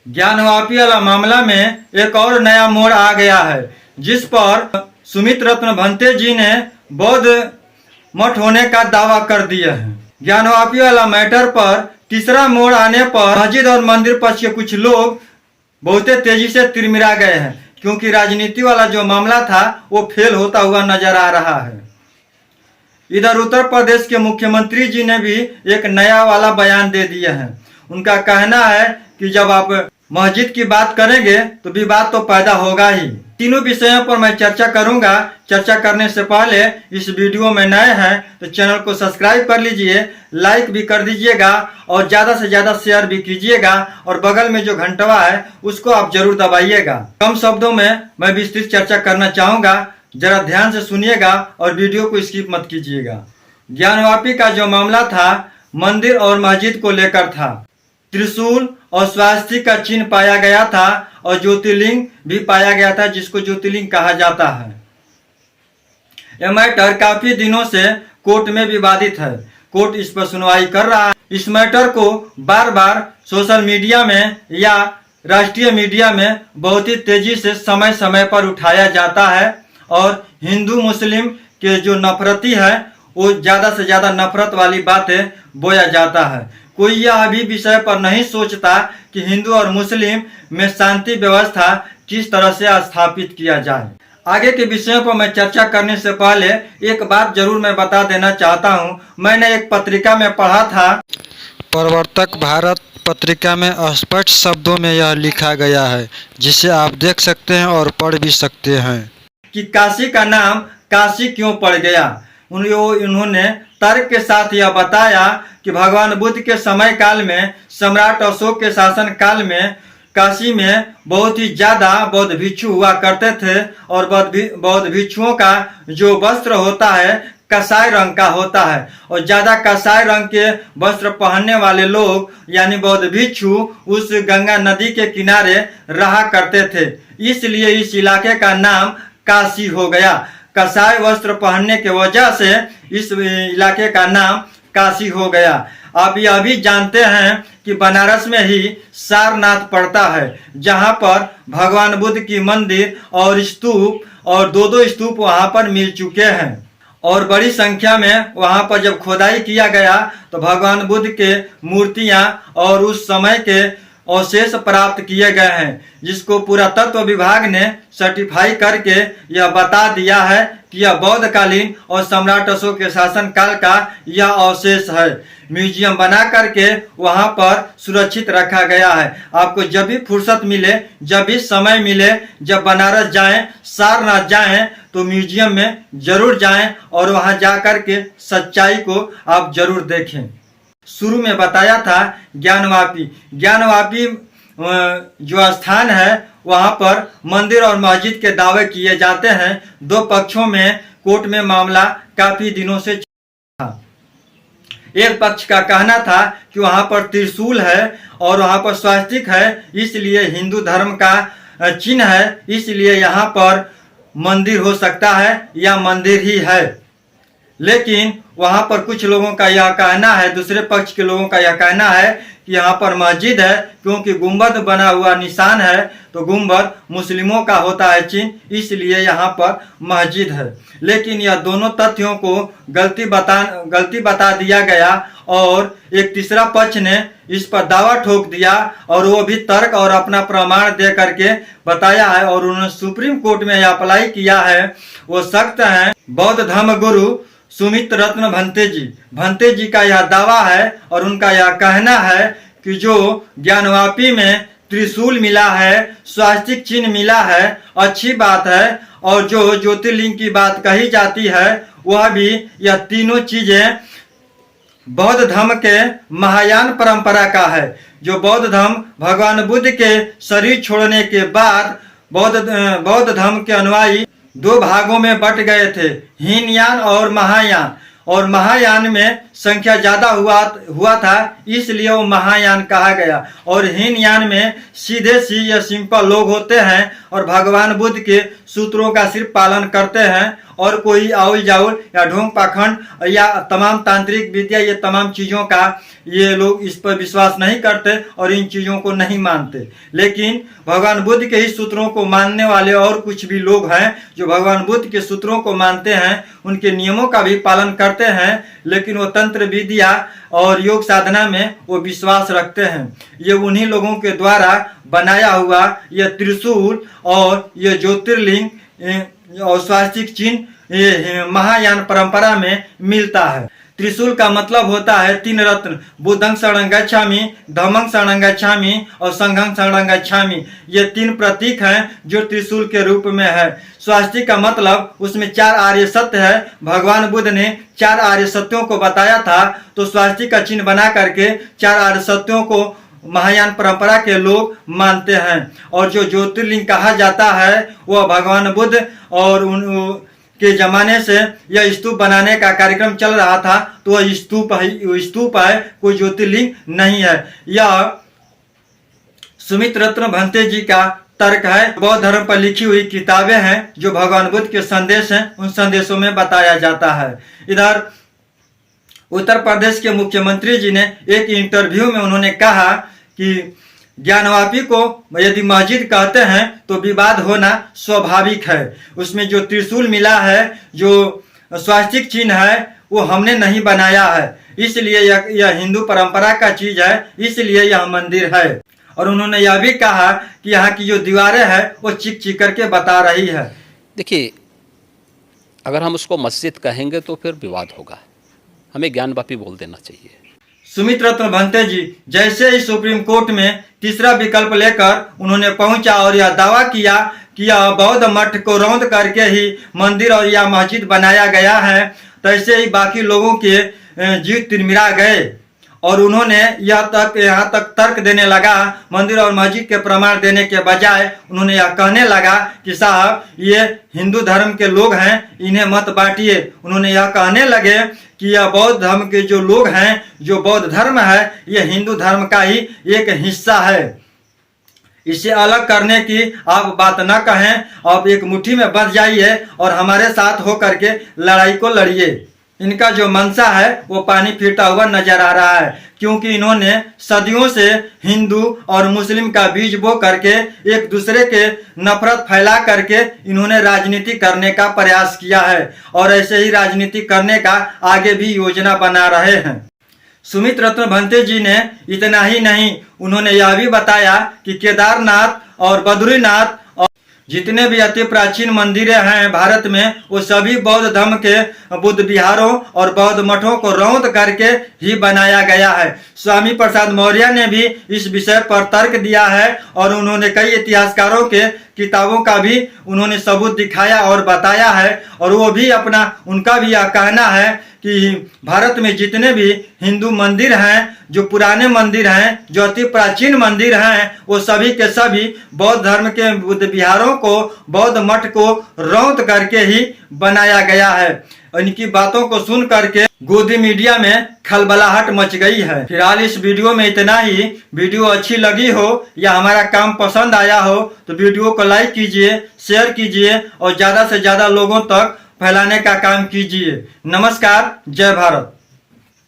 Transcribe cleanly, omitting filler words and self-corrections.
ज्ञानवापी वाला मामला में एक और नया मोड़ आ गया है, जिस पर सुमित रत्न भंते जी ने बौद्ध मठ होने का दावा कर दिया है। ज्ञानवापी वाला मैटर पर तीसरा मोड़ आने पर मस्जिद और मंदिर पक्ष के कुछ लोग बहुत तेजी से तिरमिरा गए हैं, क्योंकि राजनीति वाला जो मामला था वो फेल होता हुआ नजर आ रहा है। इधर उत्तर प्रदेश के मुख्यमंत्री जी ने भी एक नया वाला बयान दे दिया है। उनका कहना है कि जब आप मस्जिद की बात करेंगे तो विवाद तो पैदा होगा ही। तीनों विषयों पर मैं चर्चा करूंगा। चर्चा करने से पहले इस वीडियो में नए हैं तो चैनल को सब्सक्राइब कर लीजिए, लाइक भी कर दीजिएगा और ज़्यादा से ज़्यादा शेयर भी कीजिएगा और बगल में जो घंटवा है उसको आप जरूर दबाइएगा। कम शब्दों में मैं विस्तृत चर्चा करना चाहूँगा, जरा ध्यान से सुनिएगा और वीडियो को स्किप मत कीजिएगा। ज्ञानवापी का जो मामला था मंदिर और मस्जिद को लेकर था। त्रिशूल और स्वास्तिक का चिन्ह पाया गया था और ज्योतिर्लिंग भी पाया गया था, जिसको ज्योतिर्लिंग कहा जाता है। यह मैटर काफी दिनों से कोर्ट में विवादित है। कोर्ट इस पर सुनवाई कर रहा है। इस मैटर को बार बार सोशल मीडिया में या राष्ट्रीय मीडिया में बहुत ही तेजी से समय समय पर उठाया जाता है और हिंदू मुस्लिम के जो नफरती है वो ज़्यादा से ज़्यादा नफरत वाली बातें बोया जाता है। कोई यह भी विषय पर नहीं सोचता कि हिंदू और मुस्लिम में शांति व्यवस्था किस तरह से स्थापित किया जाए। आगे के विषयों पर मैं चर्चा करने से पहले एक बात जरूर मैं बता देना चाहता हूं। मैंने एक पत्रिका में पढ़ा था, प्रवर्तक भारत पत्रिका में स्पष्ट शब्दों में यह लिखा गया है, जिसे आप देख सकते हैं और पढ़ भी सकते हैं, कि काशी का नाम काशी क्यों पड़ गया। उन्होंने तर्क के साथ यह बताया कि भगवान बुद्ध के समय काल में, सम्राट अशोक के शासन काल में काशी में बहुत ही ज्यादा बौद्ध भिक्षु हुआ करते थे और बौद्ध भिक्षुओं का जो वस्त्र होता है कसाई रंग का होता है और ज्यादा कसाई रंग के वस्त्र पहनने वाले लोग यानी बौद्ध भिक्षु उस गंगा नदी के किनारे रहा करते थे। इसलिए इस इलाके का नाम काशी हो गया। कसाई वस्त्र पहनने के वजह से इस इलाके का नाम काशी हो गया। आप यह भी जानते हैं कि बनारस में ही सारनाथ पड़ता है, जहां पर भगवान बुद्ध की मंदिर और स्तूप और दो स्तूप वहां पर मिल चुके हैं और बड़ी संख्या में वहां पर जब खोदाई किया गया तो भगवान बुद्ध के मूर्तियां और उस समय के अवशेष प्राप्त किए गए हैं, जिसको पुरातत्व विभाग ने सर्टिफाई करके यह बता दिया है कि यह बौद्धकालीन और सम्राट अशोक के शासन काल का यह अवशेष है। म्यूजियम बना करके वहां पर सुरक्षित रखा गया है। आपको जब भी फुर्सत मिले, जब भी समय मिले, जब बनारस जाएं, सारनाथ जाएं तो म्यूजियम में जरूर जाएं और वहां जा करके सच्चाई को आप जरूर देखें। शुरू में बताया था ज्ञानवापी जो स्थान है वहां पर मंदिर और मस्जिद के दावे किए जाते हैं। दो पक्षों में कोर्ट में मामला काफी दिनों से था। एक पक्ष का कहना था कि वहां पर त्रिशूल है और वहां पर स्वास्तिक है, इसलिए हिंदू धर्म का चिन्ह है, इसलिए यहाँ पर मंदिर हो सकता है या मंदिर ही है। लेकिन वहां पर कुछ लोगों का यह कहना है, दूसरे पक्ष के लोगों का यह कहना है कि यहाँ पर मस्जिद है, क्योंकि गुंबद बना हुआ निशान है तो गुंबद मुस्लिमों का होता है चिन्ह, इसलिए यहाँ पर मस्जिद है। लेकिन यह दोनों तथ्यों को गलती बता दिया गया और एक तीसरा पक्ष ने इस पर दावा ठोक दिया और वो भी तर्क और अपना प्रमाण दे करके बताया है और उन्होंने सुप्रीम कोर्ट में अप्लाई किया है। वो सख्त हैं बौद्ध धर्म गुरु सुमित रत्न भंते जी का यह दावा है और उनका यह कहना है कि जो ज्ञानवापी में त्रिशूल मिला है, स्वास्तिक चिन्ह मिला है, अच्छी बात है, और जो ज्योतिर्लिंग की बात कही जाती है वह भी, यह तीनों चीजें बौद्ध धर्म के महायान परंपरा का है। जो बौद्ध धर्म भगवान बुद्ध के शरीर छोड़ने के बाद बौद्ध धर्म के अनुयायी दो भागों में बट गए थे, हीनयान और महायान। और महायान में संख्या ज्यादा हुआ था, इसलिए वो महायान कहा गया। और हीनयान में सीधे सी या सिंपल लोग होते हैं और भगवान बुद्ध के सूत्रों का सिर्फ पालन करते हैं, और कोई आउल जाउल या ढोंग पाखंड या तमाम तांत्रिक विद्या, ये तमाम चीज़ों का ये लोग इस पर विश्वास नहीं करते और इन चीज़ों को नहीं मानते। लेकिन भगवान बुद्ध के ही सूत्रों को मानने वाले और कुछ भी लोग हैं जो भगवान बुद्ध के सूत्रों को मानते हैं, उनके नियमों का भी पालन करते हैं, लेकिन वो तंत्र विद्या और योग साधना में वो विश्वास रखते हैं। ये उन्हीं के द्वारा बनाया हुआ यह त्रिशूल और ये ज्योतिर्लिंग और स्वास्तिक चिन्ह ये महायान परंपरा में मिलता है। त्रिशूल का मतलब होता है 3 रत्न, बुद्धं शरणं गच्छामि, धम्मं शरणं गच्छामि और संघं शरणं गच्छामि। ये 3 प्रतीक हैं जो त्रिशूल के रूप में है। स्वास्तिक का मतलब उसमें 4 आर्य सत्य है। भगवान बुद्ध ने 4 आर्य सत्यों को बताया था, तो स्वास्तिक का चिन्ह बना करके 4 आर्य सत्यों को महायान परंपरा के लोग मानते हैं। और जो ज्योतिर्लिंग कहा जाता है वह भगवान बुद्ध और उन के जमाने से यह स्तूप बनाने का कार्यक्रम चल रहा था, तो वह स्तूप है, कोई ज्योतिर्लिंग नहीं है। यह सुमित रत्न भंते जी का तर्क है। बौद्ध धर्म पर लिखी हुई किताबें हैं जो भगवान बुद्ध के संदेश हैं, उन संदेशों में बताया जाता है। इधर उत्तर प्रदेश के मुख्यमंत्री जी ने एक इंटरव्यू में उन्होंने कहा कि ज्ञानवापी को यदि मस्जिद कहते हैं तो विवाद होना स्वाभाविक है। उसमें जो त्रिशूल मिला है, जो स्वास्तिक चिन्ह है, वो हमने नहीं बनाया है, इसलिए यह हिंदू परंपरा का चीज है, इसलिए यह मंदिर है। और उन्होंने यह भी कहा कि यहाँ की जो दीवारें हैं वो चिक चिक करके बता रही है। देखिए, अगर हम उसको मस्जिद कहेंगे तो फिर विवाद होगा, हमें ज्ञानवापी बोल देना चाहिए। सुमित रत्न भंते जी जैसे ही सुप्रीम कोर्ट में तीसरा विकल्प लेकर उन्होंने पहुंचा और यह दावा किया कि यह बौद्ध मठ को रौंद करके ही मंदिर और या मस्जिद बनाया गया है, तैसे ही बाकी लोगों के जीव तिरमिरा गए और उन्होंने यहाँ तक तर्क देने लगा। मंदिर और मस्जिद के प्रमाण देने के बजाय उन्होंने यह कहने लगा कि साहब ये हिंदू धर्म के लोग हैं, इन्हें मत बांटिए। उन्होंने यह कहने लगे कि यह बौद्ध धर्म के जो लोग हैं, जो बौद्ध धर्म है, यह हिंदू धर्म का ही एक हिस्सा है। इसे अलग करने की आप बात न कहें, आप एक मुट्ठी में बंध जाइए और हमारे साथ होकर के लड़ाई को लड़िए। इनका जो मंशा है वो पानी फिरता हुआ नजर आ रहा है, क्योंकि इन्होंने सदियों से हिंदू और मुस्लिम का बीज बो करके एक दूसरे के नफरत फैला करके इन्होंने राजनीति करने का प्रयास किया है और ऐसे ही राजनीति करने का आगे भी योजना बना रहे हैं। सुमित रत्न भंते जी ने इतना ही नहीं, उन्होंने यह भी बताया कि केदारनाथ और बद्रीनाथ जितने भी अति प्राचीन मंदिरें हैं भारत में, वो सभी बौद्ध धर्म के बुद्ध विहारों और बौद्ध मठों को रौंद करके ही बनाया गया है। स्वामी प्रसाद मौर्य ने भी इस विषय पर तर्क दिया है और उन्होंने कई इतिहासकारों के किताबों का भी उन्होंने सबूत दिखाया और बताया है। और वो भी उनका भी यह कहना है कि भारत में जितने भी हिंदू मंदिर हैं, जो पुराने मंदिर हैं, जो अति प्राचीन मंदिर हैं, वो सभी के सभी बौद्ध धर्म के बुद्ध विहारों को, बौद्ध मठ को रौंद करके ही बनाया गया है। इनकी बातों को सुन करके गोदी मीडिया में खलबलाहट मच गई है। फिलहाल इस वीडियो में इतना ही। वीडियो अच्छी लगी हो या हमारा काम पसंद आया हो तो वीडियो को लाइक कीजिए, शेयर कीजिए और ज़्यादा से ज़्यादा लोगों तक फैलाने का काम कीजिए। नमस्कार, जय भारत।